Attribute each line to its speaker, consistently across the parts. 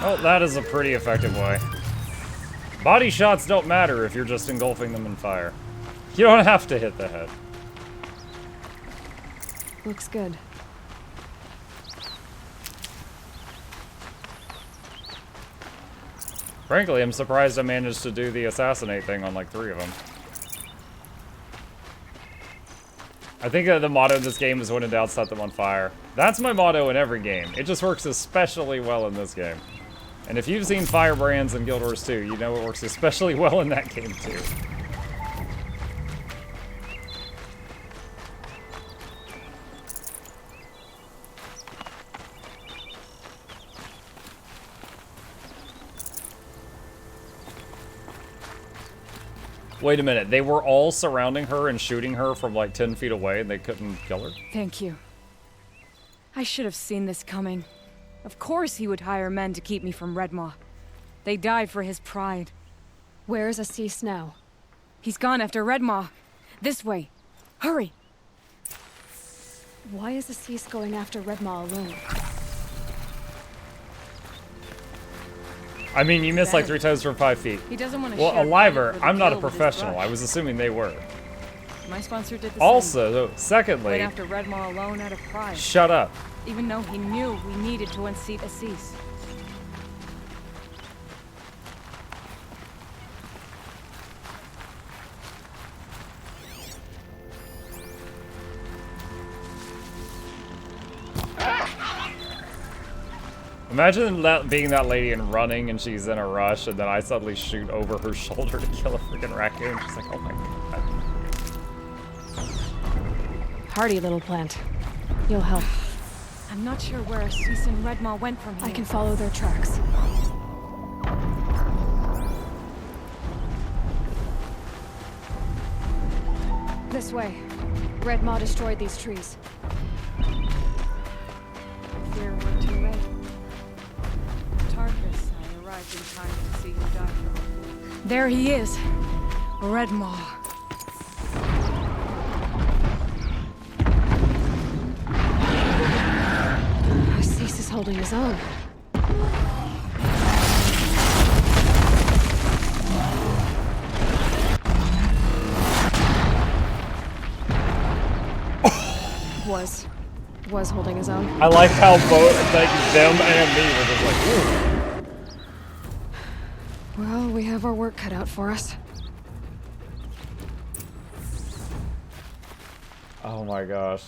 Speaker 1: Oh, that is a pretty effective way. Body shots don't matter if you're just engulfing them in fire. You don't have to hit the head.
Speaker 2: Looks good.
Speaker 1: Frankly, I'm surprised I managed to do the assassinate thing on like 3 of them. I think the motto of this game is when in doubt, set them on fire. That's my motto in every game. It just works especially well in this game. And if you've seen Firebrands and Guild Wars 2, you know it works especially well in that game too. Wait a minute, they were all surrounding her and shooting her from like 10 feet away and they couldn't kill her?
Speaker 2: Thank you. I should have seen this coming. Of course he would hire men to keep me from Redmaw. They died for his pride.
Speaker 3: Where's Assis now?
Speaker 2: He's gone after Redmaw. This way. Hurry!
Speaker 3: Why is Assis going after Redmaw alone?
Speaker 1: I mean, you missed like 3 times from 5 feet.
Speaker 2: He doesn't want to
Speaker 1: Well,
Speaker 2: share
Speaker 1: Aliver,
Speaker 2: credit for the
Speaker 1: I'm not a
Speaker 2: kill with his
Speaker 1: professional.
Speaker 2: brush.
Speaker 1: I was assuming they were.
Speaker 2: My sponsor did the
Speaker 1: Also,
Speaker 2: same.
Speaker 1: secondly,
Speaker 2: Went after Redmaw alone out of pride.
Speaker 1: shut up.
Speaker 2: Even though he knew we needed to unseat Assis.
Speaker 1: Imagine that being that lady and running and she's in a rush and then I suddenly shoot over her shoulder to kill a freaking raccoon. She's like, oh my god.
Speaker 3: Hardy little plant. You'll help.
Speaker 2: I'm not sure where Assis and Redmaw went from here.
Speaker 3: I can follow their tracks. This way. Redmaw destroyed these trees.
Speaker 2: Fear we're too late. Tarkus, I arrived in time to see you die. There he is. Redmaw.
Speaker 3: Assis is holding his own. Was holding his own.
Speaker 1: I like how both like them and me were just like, ooh.
Speaker 3: Well, we have our work cut out for us.
Speaker 1: Oh my gosh.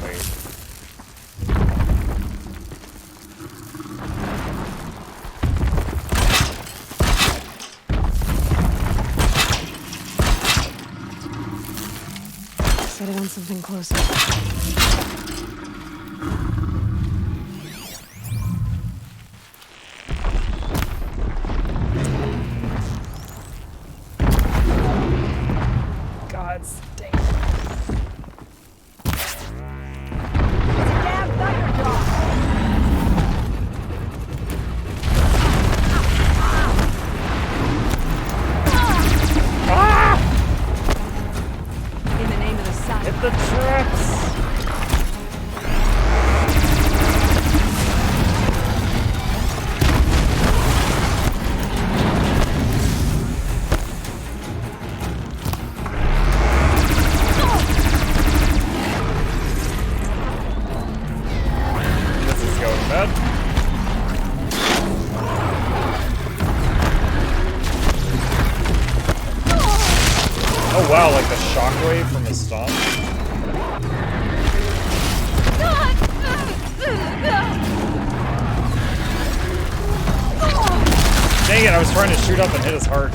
Speaker 1: Wait.
Speaker 3: Set it on something closer.
Speaker 1: God dang.
Speaker 2: In the name of the sun.
Speaker 1: Hit the traps! This is going bad. Oh wow, like the shockwave from the stomp. Dang it, I was trying to shoot up and hit his heart.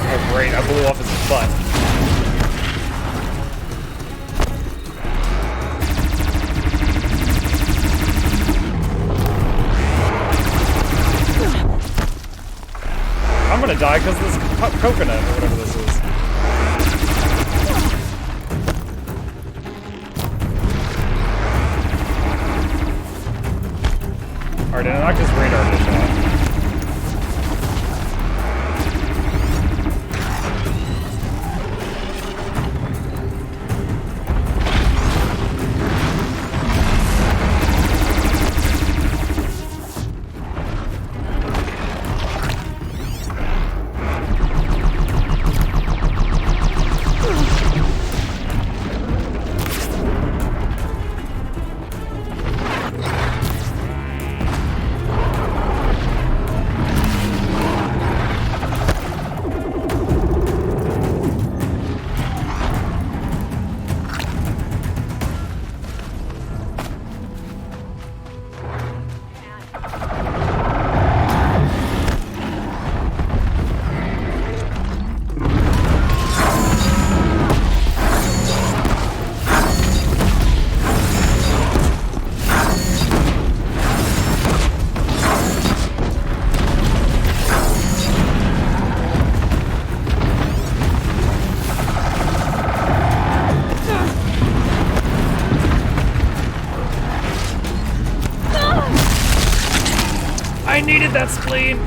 Speaker 1: Oh great, I blew off his butt. I'm gonna die because this coconut or whatever this is. Alright, I knocked his radar dish off. I needed that spleen!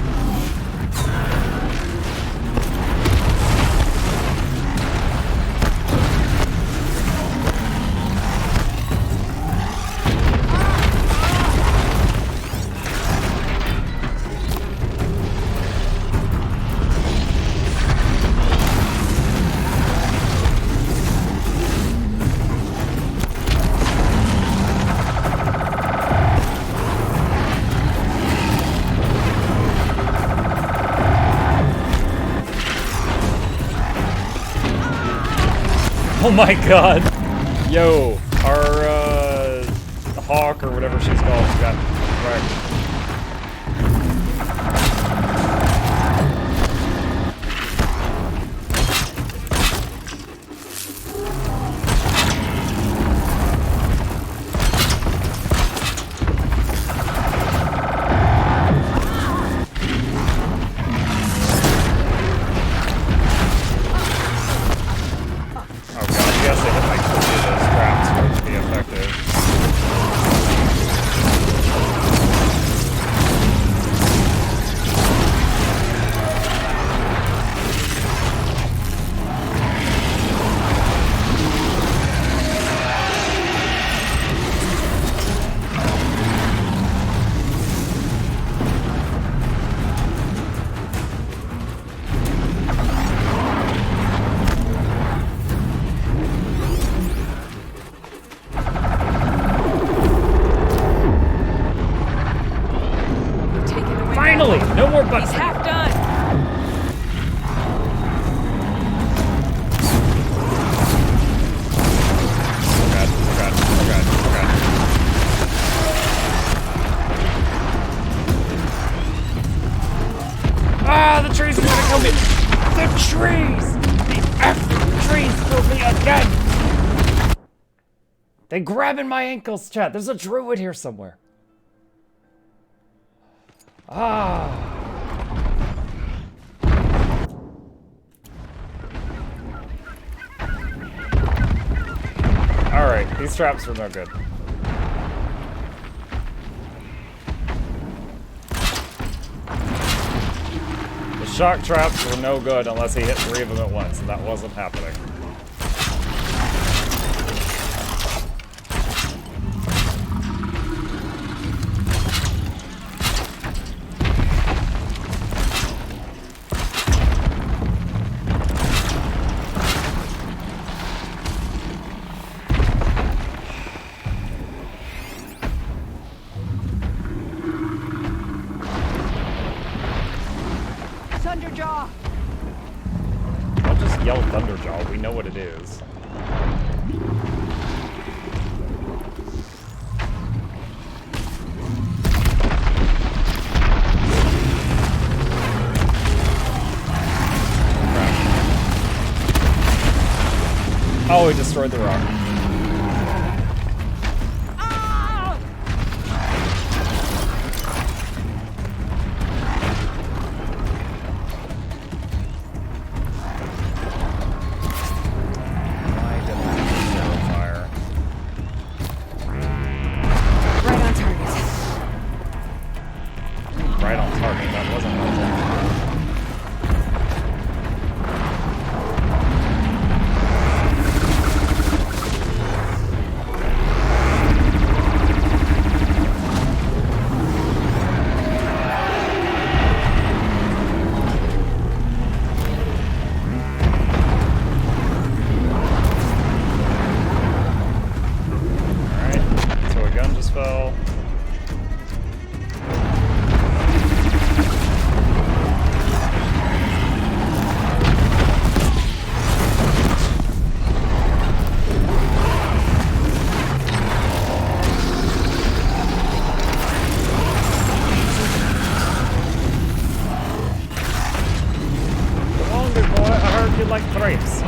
Speaker 1: Oh my god! Yo, our, hawk or whatever she's called got wrecked. Finally! No more buttons!
Speaker 2: He's half done!
Speaker 1: Oh god, oh god, oh god, oh god. Ah, the trees are gonna kill me! The trees! The effing trees killed me again! They grabbing my ankles, chat. There's a druid here somewhere. Ah. Alright, these traps were no good. The shock traps were no good unless he hit 3 of them at once, and that wasn't happening.
Speaker 3: Thunderjaw!
Speaker 1: Don't just yell Thunderjaw, we know what it is. Oh, he destroyed the rock. Like grapes.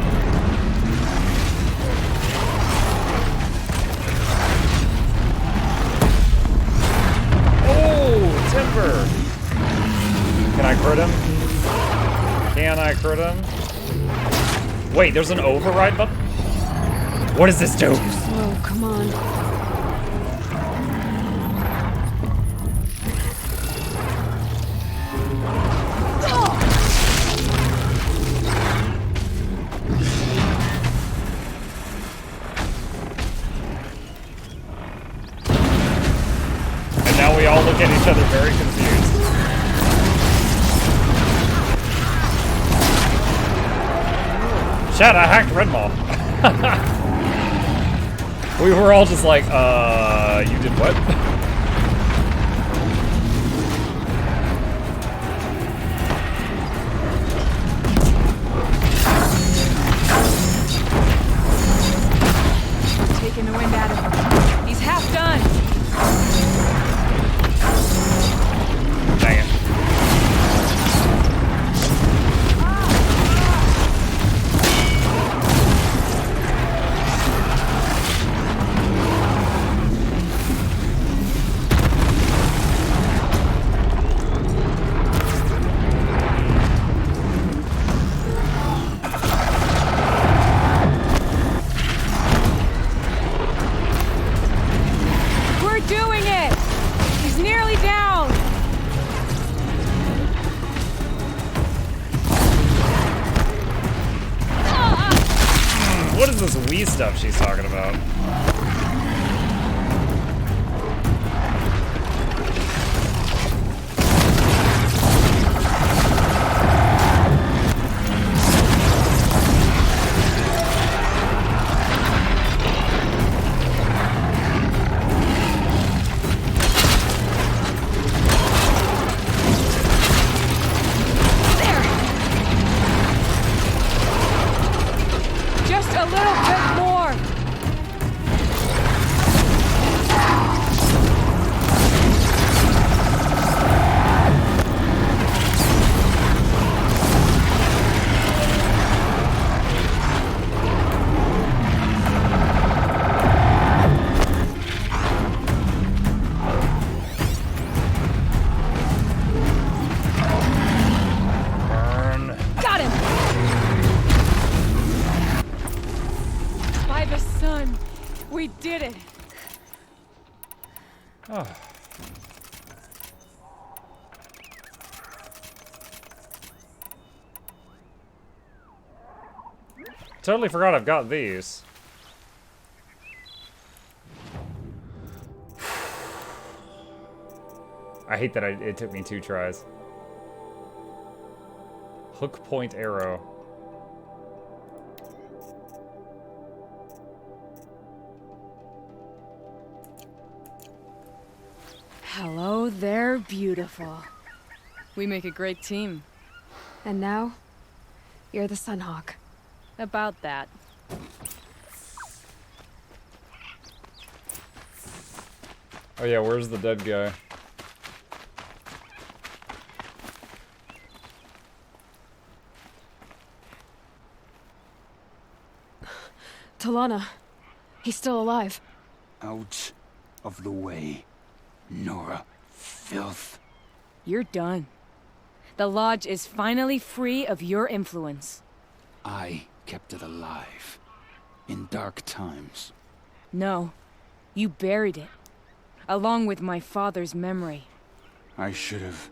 Speaker 1: Oh, timber. Can I crit him? Can I crit him? Wait, there's an override button? What does this do?
Speaker 3: Too slow, come on.
Speaker 1: look at each other very confused. Chat, I hacked Redmaw. We were all just like, you did what?
Speaker 2: Taking the wind out of him. He's half done.
Speaker 1: Dang it.
Speaker 2: We're doing it! He's nearly down!
Speaker 1: What is this Wii stuff she's talking about?
Speaker 2: Just a little bit more!
Speaker 1: Burn.
Speaker 2: Got him! By the sun, we did it!
Speaker 1: Oh. Totally forgot I've got these. I hate that it took me 2 tries. Hook point arrow.
Speaker 2: Hello there, beautiful. We make a great team.
Speaker 3: And now, you're the Sunhawk.
Speaker 2: About that.
Speaker 1: Oh yeah, where's the dead guy?
Speaker 3: Talana. He's still alive.
Speaker 4: Out of the way, Nora. Filth.
Speaker 2: You're done. The Lodge is finally free of your influence.
Speaker 4: I kept it alive. In dark times.
Speaker 2: No, you buried it. Along with my father's memory.
Speaker 4: I should have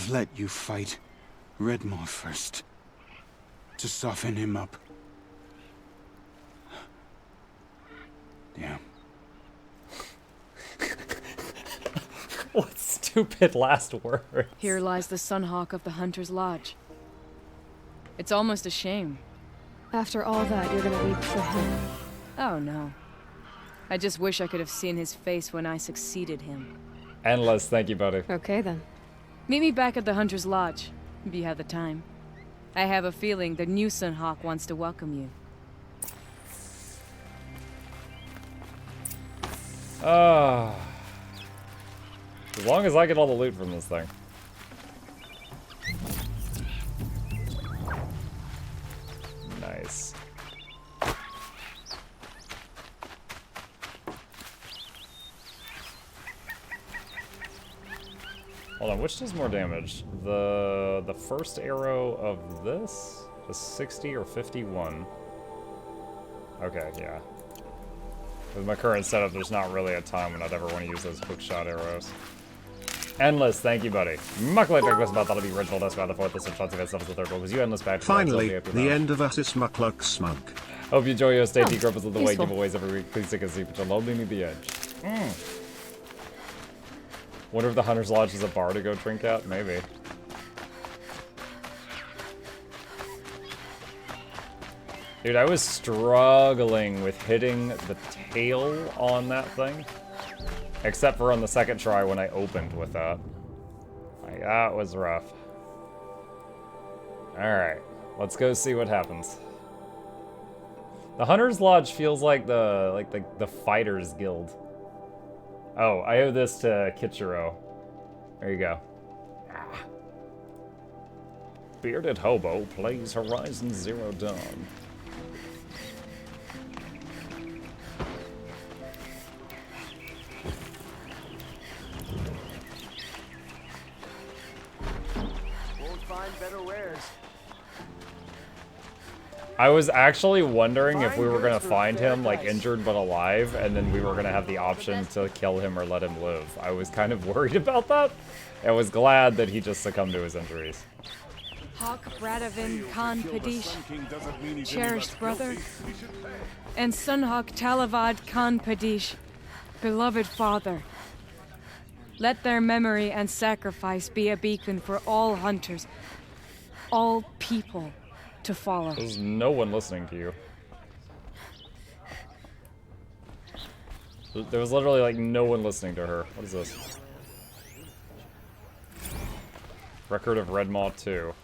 Speaker 4: let you fight Redmaw first. To soften him up. Damn.
Speaker 1: What stupid last words?
Speaker 2: Here lies the Sunhawk of the Hunter's Lodge. It's almost a shame.
Speaker 3: After all that, you're gonna weep for him.
Speaker 2: Oh no. I just wish I could have seen his face when I succeeded him.
Speaker 1: Endless, thank you, buddy.
Speaker 3: Okay then.
Speaker 2: Meet me back at the Hunter's Lodge, if you have the time. I have a feeling the new Sunhawk wants to welcome you.
Speaker 1: As long as I get all the loot from this thing. Nice. Hold on, which does more damage? The first arrow of this is 60 or 51. Okay, yeah. With my current setup, there's not really a time when I'd ever want to use those hook shot arrows. Endless, thank you, buddy. Mukluk was about that'll be original. That's why the fourth. This is the third one. Was you endless back?
Speaker 5: Finally, the end of Asis Mukluk Smug.
Speaker 1: Hope you enjoy your stay.
Speaker 3: Oh,
Speaker 1: T-Grub is of the way
Speaker 3: useful.
Speaker 1: giveaways every week. Please take a seat, but you'll only need the edge. Wonder if the Hunter's Lodge is a bar to go drink at? Maybe. Dude, I was struggling with hitting the tail on that thing. Except for on the second try when I opened with that. Like, that was rough. Alright, let's go see what happens. The Hunter's Lodge feels like the Fighters Guild. Oh, I owe this to Kichiro. There you go. Ah. Bearded Hobo plays Horizon Zero Dawn.
Speaker 5: Won't find better wares.
Speaker 1: I was actually wondering if we were gonna find him, like, injured but alive, and then we were gonna have the option to kill him or let him live. I was kind of worried about that. I was glad that he just succumbed to his injuries.
Speaker 2: Hawk Bradavin Khan Padish, cherished brother, and Sunhawk Talavad Khan Padish, beloved father. Let their memory and sacrifice be a beacon for all hunters, all people to follow.
Speaker 1: There's no one listening to you. There was literally, like, no one listening to her. What is this? Record of Red Maw 2.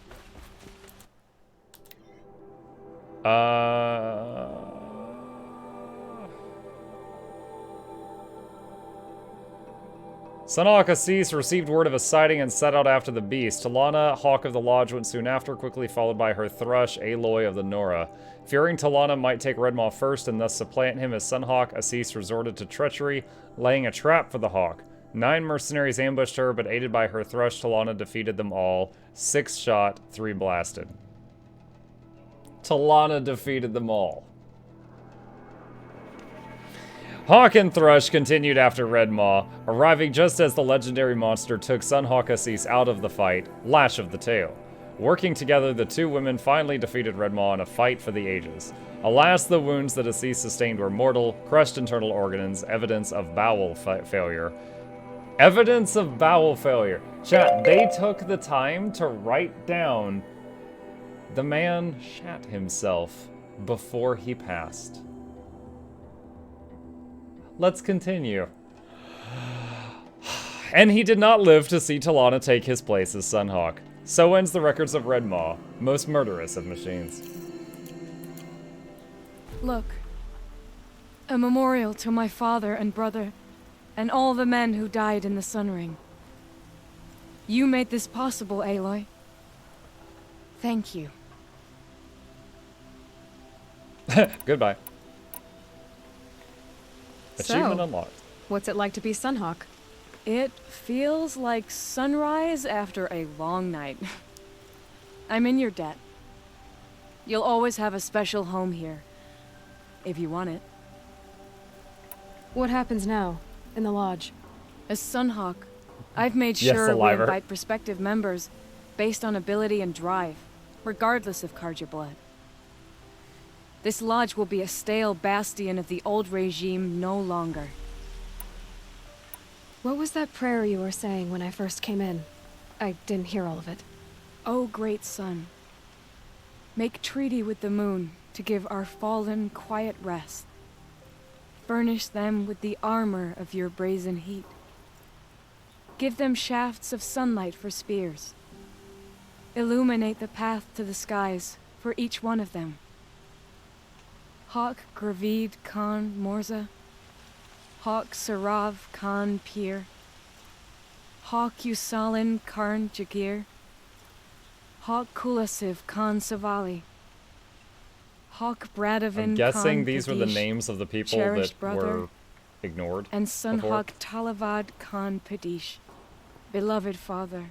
Speaker 1: Sunhawk Assis received word of a sighting and set out after the beast. Talana, Hawk of the Lodge, went soon after, quickly followed by her thrush, Aloy of the Nora. Fearing Talana might take Redmaw first and thus supplant him as Sunhawk, Assis resorted to treachery, laying a trap for the Hawk. 9 mercenaries ambushed her, but aided by her thrush, Talana defeated them all. 6 shot, 3 blasted. Talana defeated them all. Hawk and Thrush continued after Red Maw, arriving just as the legendary monster took Sunhawk Assis out of the fight, Lash of the Tail. Working together, the two women finally defeated Red Maw in a fight for the ages. Alas, the wounds that Assis sustained were mortal, crushed internal organs, evidence of bowel failure. Evidence of bowel failure. Chat, they took the time to write down the man shat himself before he passed. Let's continue. And he did not live to see Talana take his place as Sunhawk. So ends the records of Red Maw, most murderous of machines.
Speaker 2: Look, a memorial to my father and brother, and all the men who died in the Sun Ring. You made this possible, Aloy. Thank you.
Speaker 1: Goodbye.
Speaker 3: So,
Speaker 1: Achievement unlocked.
Speaker 3: What's it like to be Sunhawk?
Speaker 2: It feels like sunrise after a long night. I'm in your debt. You'll always have a special home here, if you want it.
Speaker 3: What happens now, in the lodge?
Speaker 2: As Sunhawk, I've made
Speaker 1: Yes,
Speaker 2: sure we
Speaker 1: Aliver.
Speaker 2: invite prospective members based on ability and drive, regardless of Carja blood. This lodge will be a stale bastion of the old regime no longer.
Speaker 3: What was that prayer you were saying when I first came in? I didn't hear all of it.
Speaker 2: O great sun, make treaty with the moon to give our fallen quiet rest. Furnish them with the armor of your brazen heat. Give them shafts of sunlight for spears. Illuminate the path to the skies for each one of them. Hawk Gravid Khan Morza, Hawk Sarav Khan Pir, Hawk Usalin Karn Jagir, Hawk Kulasiv Khan Savali, Hawk Bradavin
Speaker 1: I'm guessing
Speaker 2: Khan
Speaker 1: these were the
Speaker 2: Padish,
Speaker 1: names of the people
Speaker 2: cherished
Speaker 1: that
Speaker 2: brother,
Speaker 1: were ignored
Speaker 2: and
Speaker 1: before.
Speaker 2: Sunhawk Talavad Khan Padish, beloved father.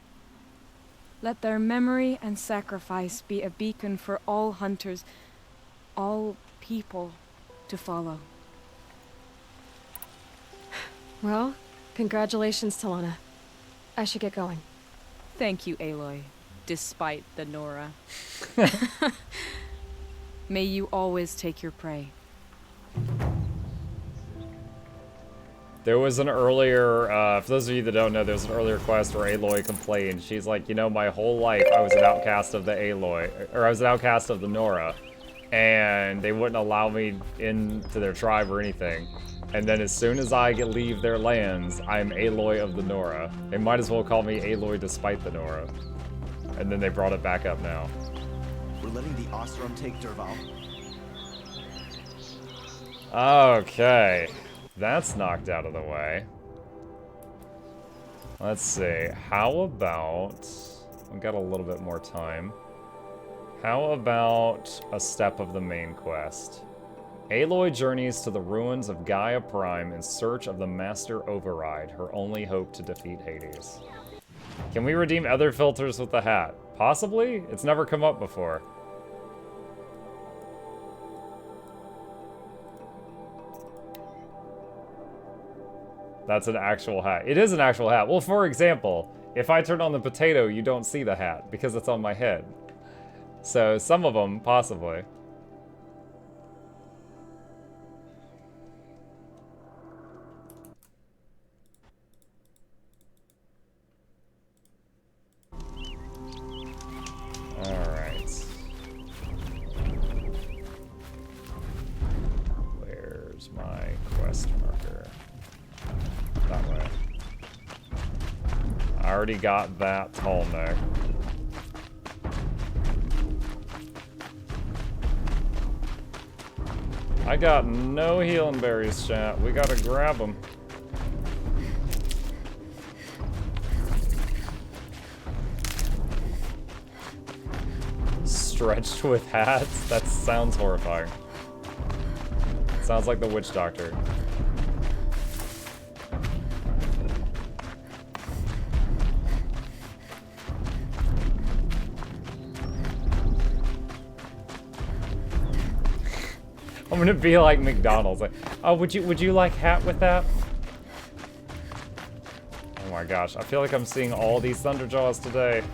Speaker 2: Let their memory and sacrifice be a beacon for all hunters, all people to follow.
Speaker 3: Well, congratulations, Talana. I should get going.
Speaker 2: Thank you, Aloy, despite the Nora. May you always take your prey.
Speaker 1: There was an earlier, for those of you that don't know, there was an earlier quest where Aloy complained. She's like, you know, my whole life I was an outcast of the Aloy, or I was an outcast of the Nora, and they wouldn't allow me into their tribe or anything. And then as soon as I leave their lands, I'm Aloy of the Nora. They might as well call me Aloy despite the Nora. And then they brought it back up now.
Speaker 5: We're letting the Ostrom take Derval.
Speaker 1: Okay. That's knocked out of the way. Let's see. How about... We've got a little bit more time. How about a step of the main quest? Aloy journeys to the ruins of Gaia Prime in search of the Master Override, her only hope to defeat Hades. Can we redeem other filters with the hat? Possibly? It's never come up before. That's an actual hat. It is an actual hat. Well, for example, if I turn on the potato, you don't see the hat because it's on my head. So some of them, possibly. Alright. Where's my quest marker? That way. I already got that tall neck. I got no healing berries, chat. We gotta grab them. Stretched with hats? That sounds horrifying. Sounds like the witch doctor. I'm gonna be like McDonald's, like, oh, would you like hat with that? Oh my gosh, I feel like I'm seeing all these Thunderjaws today.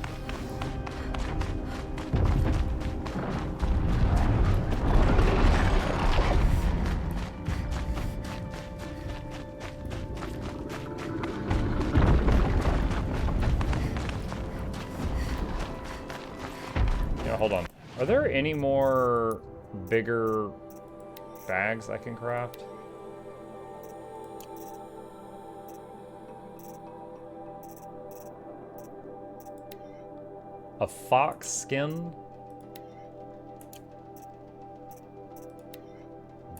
Speaker 1: Yeah, hold on. Are there any more bigger bags I can craft? A fox skin?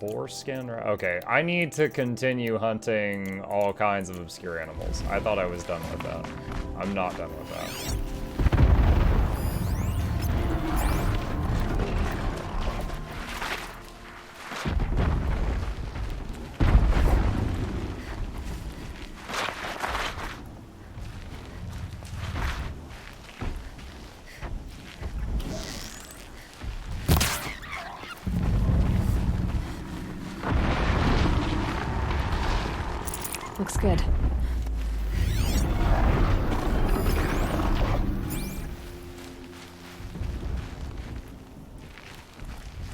Speaker 1: Boar skin? Okay, I need to continue hunting all kinds of obscure animals. I thought I was done with that. I'm not done with that.
Speaker 3: Looks good.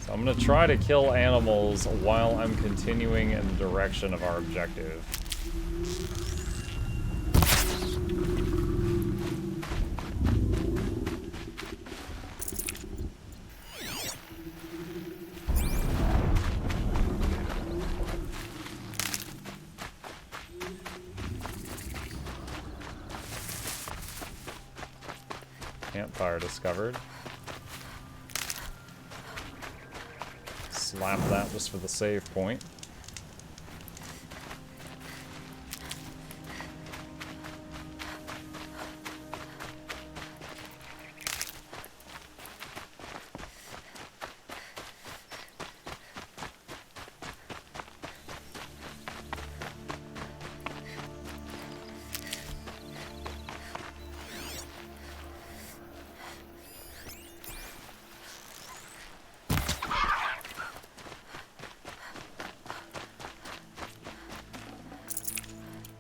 Speaker 1: So I'm gonna try to kill animals while I'm continuing in the direction of our objective. Campfire discovered. Slap that just for the save point.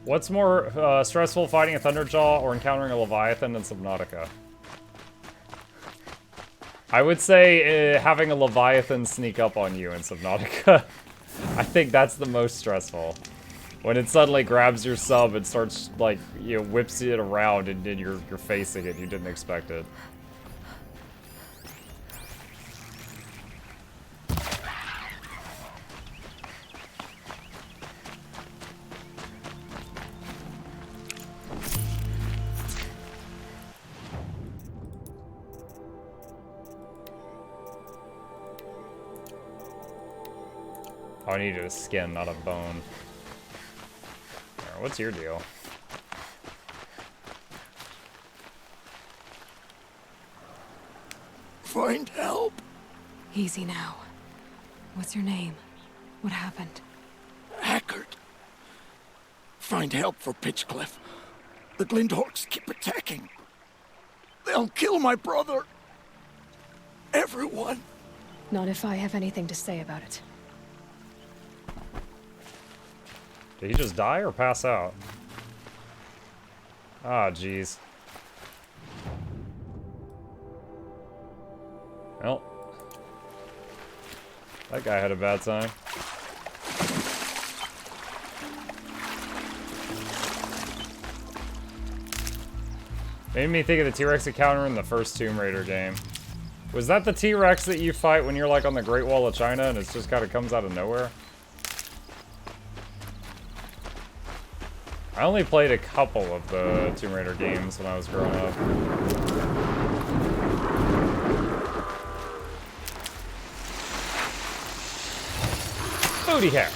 Speaker 1: What's more stressful, fighting a Thunderjaw or encountering a Leviathan in Subnautica? I would say having a Leviathan sneak up on you in Subnautica. I think that's the most stressful. When it suddenly grabs your sub and starts, like, you know, whips it around and then you're facing it, you didn't expect it. Oh, I needed a skin, not a bone. Right, what's your deal?
Speaker 6: Find help.
Speaker 3: Easy now. What's your name? What happened?
Speaker 6: Hackard. Find help for Pitchcliff. The Glindorks keep attacking. They'll kill my brother. Everyone.
Speaker 3: Not if I have anything to say about it.
Speaker 1: Did he just die or pass out? Ah, jeez. Well. That guy had a bad time. Made me think of the T-Rex encounter in the first Tomb Raider game. Was that the T-Rex that you fight when you're like on the Great Wall of China and it just kind of comes out of nowhere? I only played a couple of the Tomb Raider games when I was growing up. Booty hair.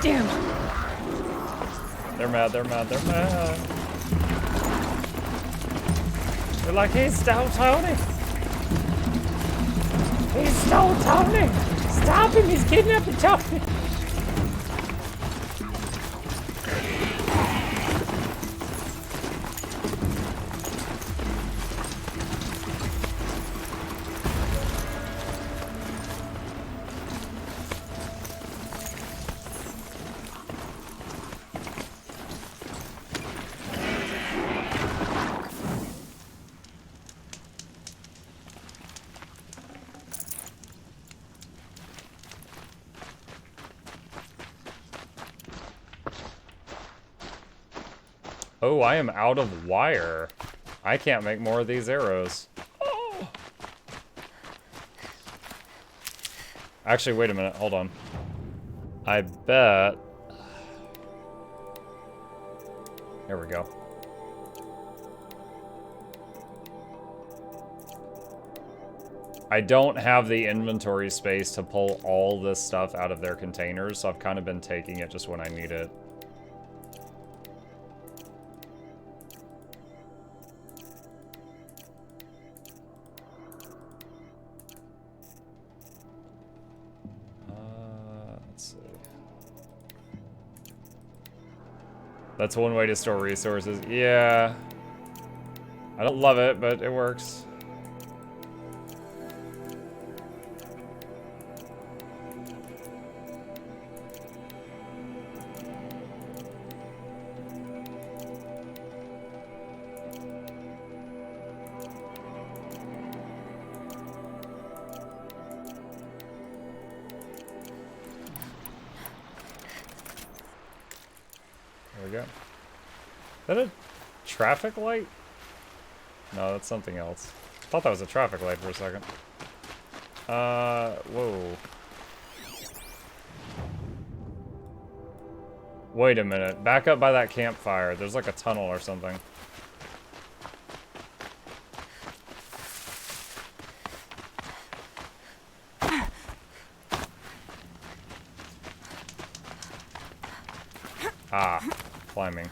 Speaker 3: Damn.
Speaker 1: They're mad, they're mad, they're mad. They're like, he stole Tony. He stole Tony. Stop him, he's kidnapping Tony. Oh, I am out of wire. I can't make more of these arrows. Oh. Actually, wait a minute. Hold on. I bet... There we go. I don't have the inventory space to pull all this stuff out of their containers, so I've kind of been taking it just when I need it. That's one way to store resources. Yeah. I don't love it, but it works. There we go. Is that a traffic light? No, that's something else. I thought that was a traffic light for a second. Whoa. Wait a minute. Back up by that campfire. There's like a tunnel or something. Ah, climbing.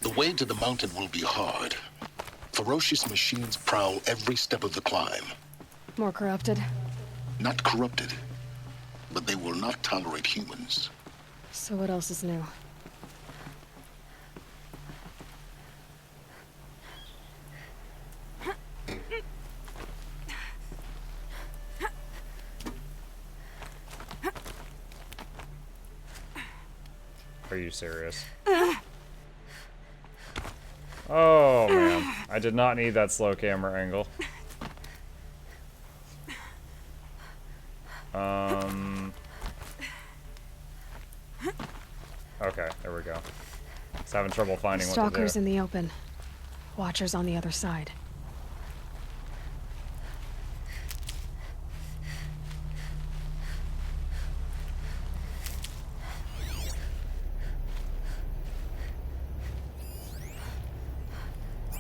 Speaker 7: The way to the mountain will be hard. Ferocious machines prowl every step of the climb.
Speaker 3: More corrupted?
Speaker 7: Not corrupted, but they will not tolerate humans.
Speaker 3: So what else is new?
Speaker 1: Are you serious? Oh, man. I did not need that slow camera angle. Okay, there we go. Just having trouble finding what to do.
Speaker 3: Stalkers in the open. Watchers on the other side.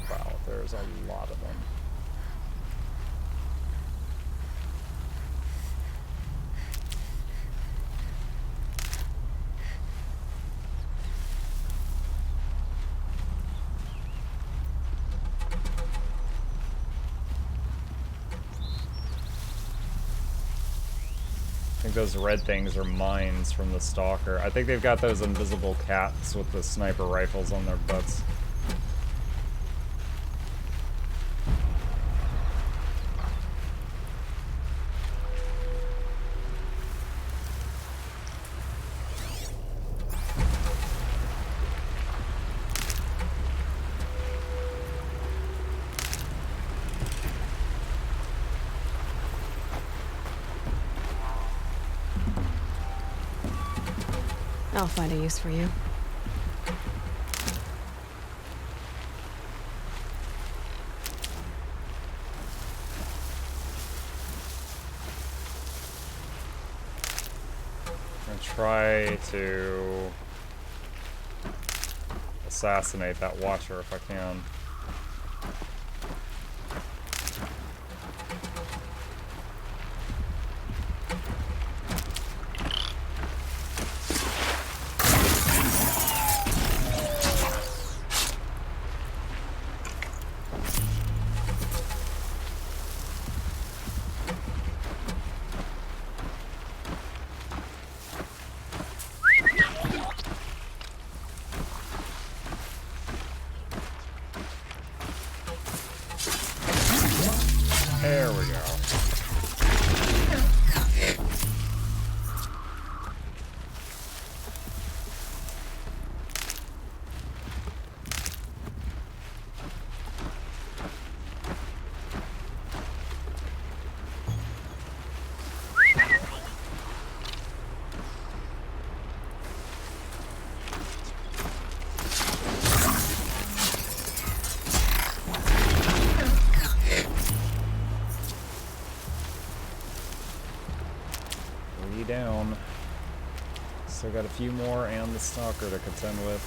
Speaker 1: Wow, there's a lot of them. I think those red things are mines from the stalker. I think they've got those invisible cats with the sniper rifles on their butts.
Speaker 3: I'll find a use for you.
Speaker 1: I'm gonna try to assassinate that watcher if I can. There we go. Down. Still got a few more and the stalker to contend with.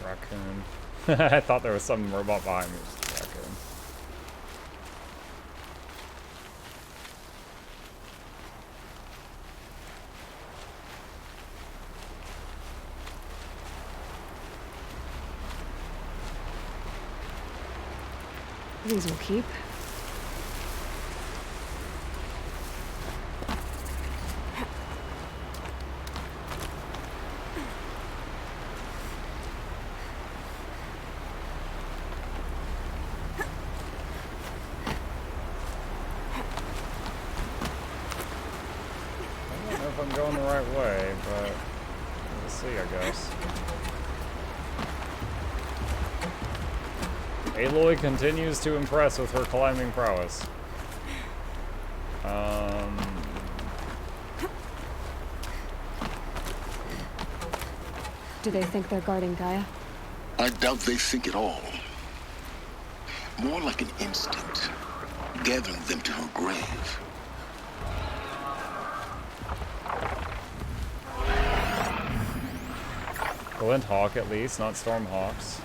Speaker 1: Raccoon. I thought there was some robot behind me. Just a raccoon.
Speaker 3: These will keep.
Speaker 1: I don't know if I'm going the right way, but we'll see, I guess. Aloy continues to impress with her climbing prowess.
Speaker 3: Do they think they're guarding Gaia?
Speaker 7: I doubt they think at all. More like an instinct, gathering them to her grave.
Speaker 1: Glint Hawk at least, not Storm Hawks.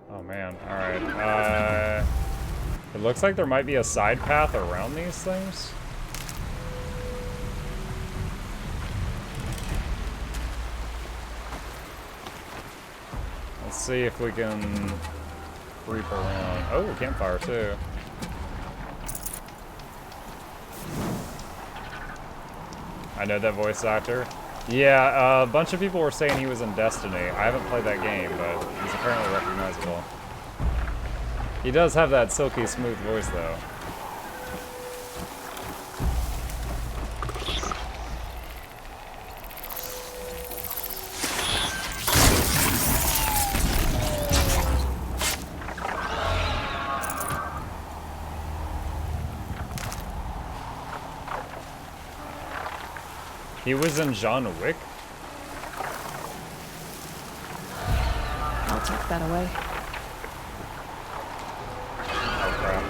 Speaker 1: Oh man, alright. It looks like there might be a side path around these things. Let's see if we can 3 per round. Oh, campfire too. I know that voice actor. Yeah, a bunch of people were saying he was in Destiny. I haven't played that game, but he's apparently recognizable. He does have that silky smooth voice though. He was in John Wick?
Speaker 3: I'll tuck that away.
Speaker 1: Oh crap.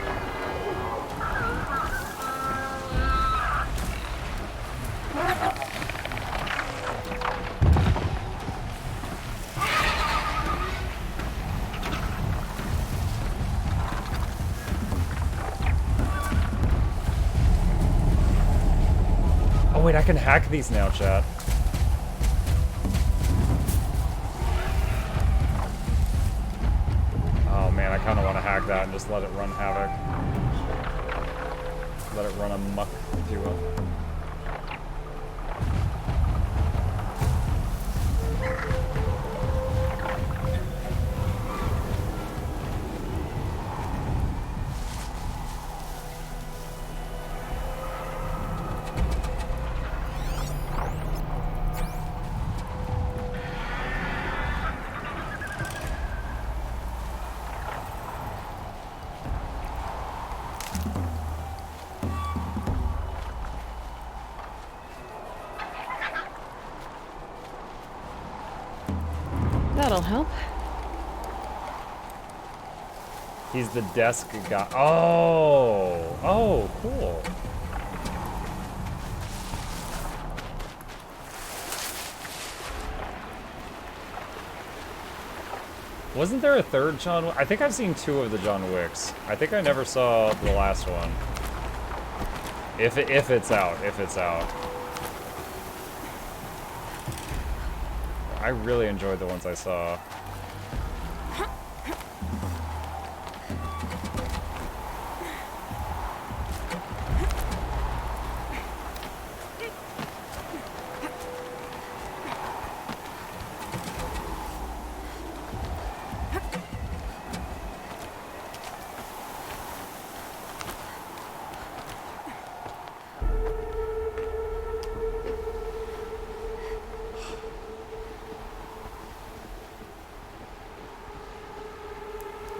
Speaker 1: Oh wait, I can hack these now, chat. Oh man, I kind of want to hack that and just let it run havoc. Let it run amok, if you will.
Speaker 3: That'll help.
Speaker 1: He's the desk guy. Oh! Oh, cool. Wasn't there a third John Wick? I think I've seen 2 of the John Wicks. I think I never saw the last one. If it's out. I really enjoyed the ones I saw.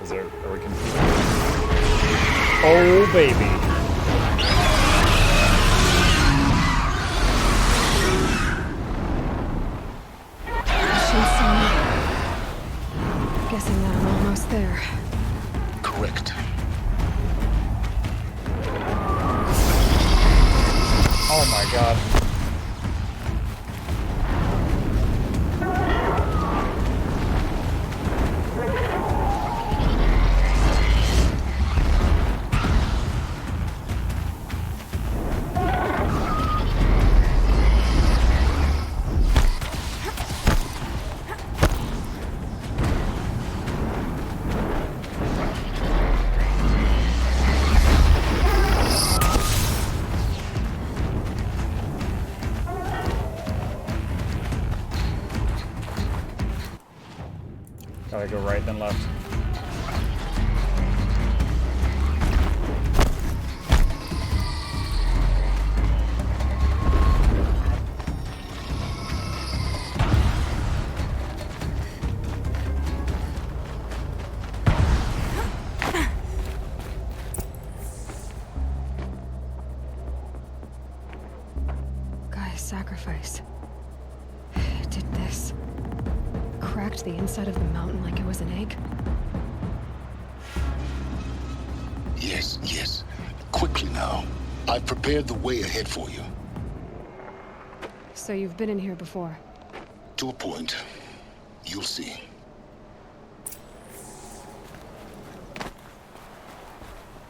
Speaker 1: Are we confused? Oh, baby.
Speaker 3: Guessing that I'm almost there.
Speaker 7: Correct.
Speaker 1: Oh my god. Gotta go right then left.
Speaker 3: Guy's sacrifice. It did this. Cracked the inside of the mountain like it was an egg.
Speaker 7: Yes, yes. Quickly now. I've prepared the way ahead for you.
Speaker 3: So you've been in here before?
Speaker 7: To a point. You'll see.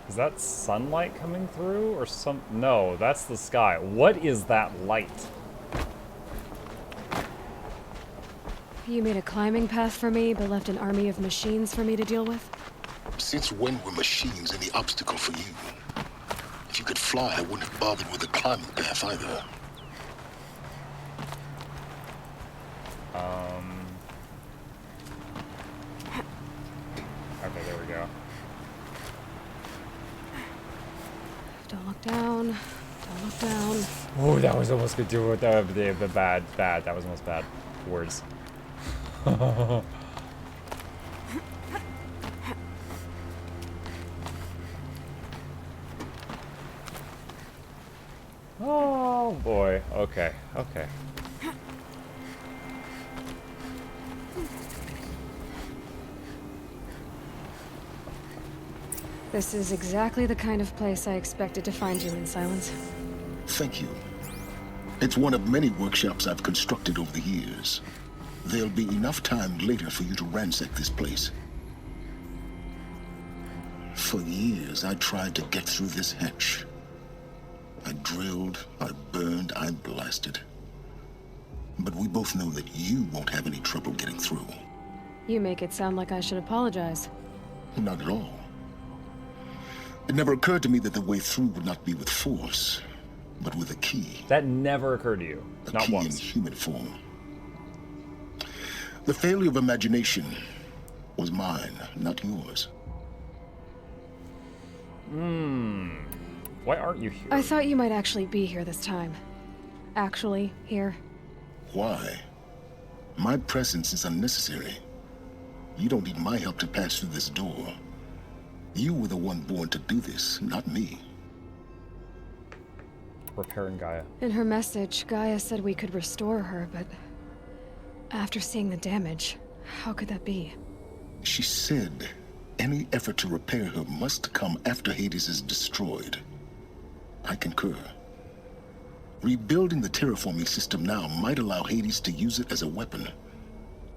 Speaker 1: Is that sunlight coming through or some? No, that's the sky. What is that light?
Speaker 3: You made a climbing path for me, but left an army of machines for me to deal with?
Speaker 7: Since when were machines any obstacle for you? If you could fly, I wouldn't have bothered with the climbing path either.
Speaker 1: Okay, there we go.
Speaker 3: Don't look down. Don't look down.
Speaker 1: Oh, that was almost good too. The bad. That was almost bad words. Oh boy. Okay. Okay.
Speaker 3: This is exactly the kind of place I expected to find you in, Silence.
Speaker 7: Thank you. It's one of many workshops I've constructed over the years. There'll be enough time later for you to ransack this place. For years, I tried to get through this hatch. I drilled, I burned, I blasted. But we both know that you won't have any trouble getting through.
Speaker 3: You make it sound like I should apologize.
Speaker 7: Not at all. It never occurred to me that the way through would not be with force, but with a key.
Speaker 1: That never occurred to you.
Speaker 7: A
Speaker 1: Not
Speaker 7: key
Speaker 1: once.
Speaker 7: in human form. The failure of imagination was mine, not yours.
Speaker 1: Why aren't you here?
Speaker 3: I thought you might actually be here this time. Actually, here.
Speaker 7: Why? My presence is unnecessary. You don't need my help to pass through this door. You were the one born to do this, not me.
Speaker 1: Repairing Gaia.
Speaker 3: In her message, Gaia said we could restore her, but after seeing the damage, how could that be?
Speaker 7: She said any effort to repair her must come after Hades is destroyed. I concur. Rebuilding the terraforming system now might allow Hades to use it as a weapon.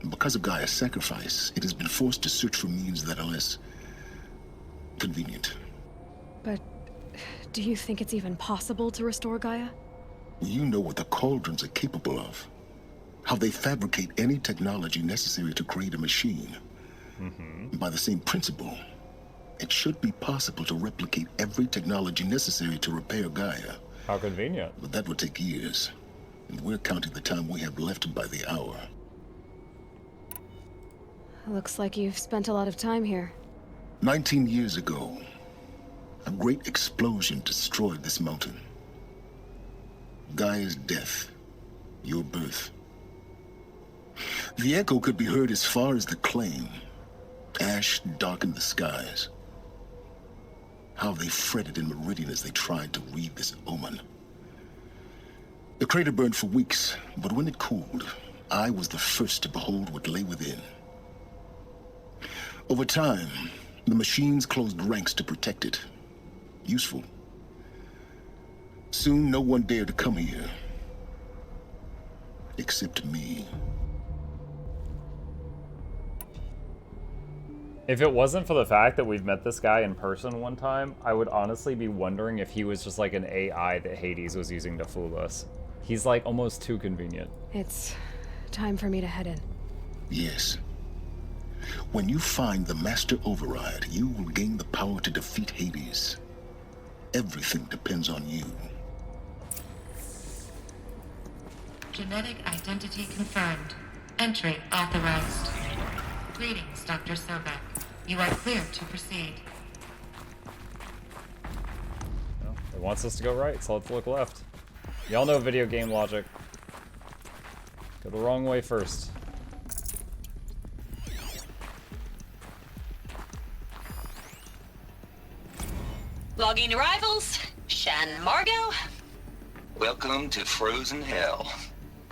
Speaker 7: Because of Gaia's sacrifice, it has been forced to search for means that are less convenient.
Speaker 3: But do you think it's even possible to restore Gaia?
Speaker 7: You know what the cauldrons are capable of. How they fabricate any technology necessary to create a machine. By the same principle, it should be possible to replicate every technology necessary to repair Gaia.
Speaker 1: How convenient.
Speaker 7: But that would take years. And we're counting the time we have left by the hour.
Speaker 3: Looks like you've spent a lot of time here.
Speaker 7: 19 years ago, a great explosion destroyed this mountain. Gaia's death, your birth. The echo could be heard as far as the claim. Ash darkened the skies. How they fretted in Meridian as they tried to read this omen. The crater burned for weeks, but when it cooled, I was the first to behold what lay within. Over time, the machines closed ranks to protect it. Useful. Soon, no one dared to come here. Except me.
Speaker 1: If it wasn't for the fact that we've met this guy in person one time, I would honestly be wondering if he was just like an AI that Hades was using to fool us. He's like almost too convenient.
Speaker 3: It's time for me to head in.
Speaker 7: Yes. When you find the Master Override, you will gain the power to defeat Hades. Everything depends on you.
Speaker 8: Genetic identity confirmed. Entry authorized. Greetings, Dr. Sobek. You are clear to proceed.
Speaker 1: Well, it wants us to go right, so let's look left. Y'all know video game logic. Go the wrong way first.
Speaker 9: Logging arrivals. Shan Margot.
Speaker 10: Welcome to Frozen Hell.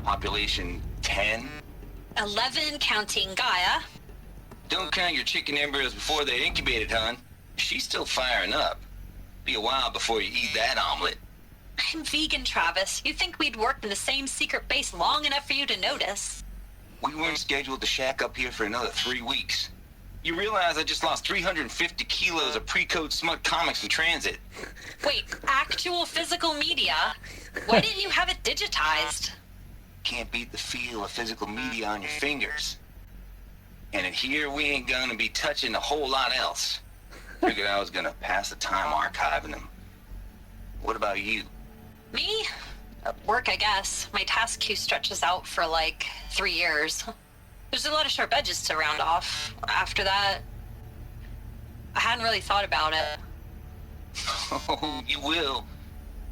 Speaker 10: Population 10.
Speaker 9: 11 counting Gaia.
Speaker 10: Don't count your chicken embryos before they're incubated, hon. She's still firing up. Be a while before you eat that omelet.
Speaker 9: I'm vegan, Travis. You'd think we'd worked in the same secret base long enough for you to notice.
Speaker 10: We weren't scheduled to shack up here for another 3 weeks. You realize I just lost 350 kilos of pre-code smut comics in transit.
Speaker 9: Wait, actual physical media? Why didn't you have it digitized?
Speaker 10: Can't beat the feel of physical media on your fingers. And in here, we ain't gonna be touching a whole lot else. Figured I was gonna pass the time archiving them. What about you?
Speaker 9: Me? Work, I guess. My task queue stretches out for like 3 years. There's a lot of sharp edges to round off. After that, I hadn't really thought about it.
Speaker 10: Oh, you will.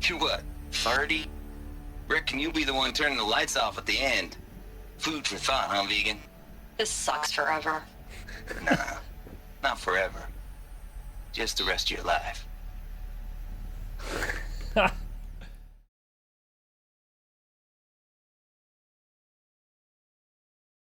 Speaker 10: You're what, 30? Reckon you'll be the one turning the lights off at the end. Food for thought, huh, vegan?
Speaker 9: This sucks forever.
Speaker 10: Nah, not forever. Just the rest of your life.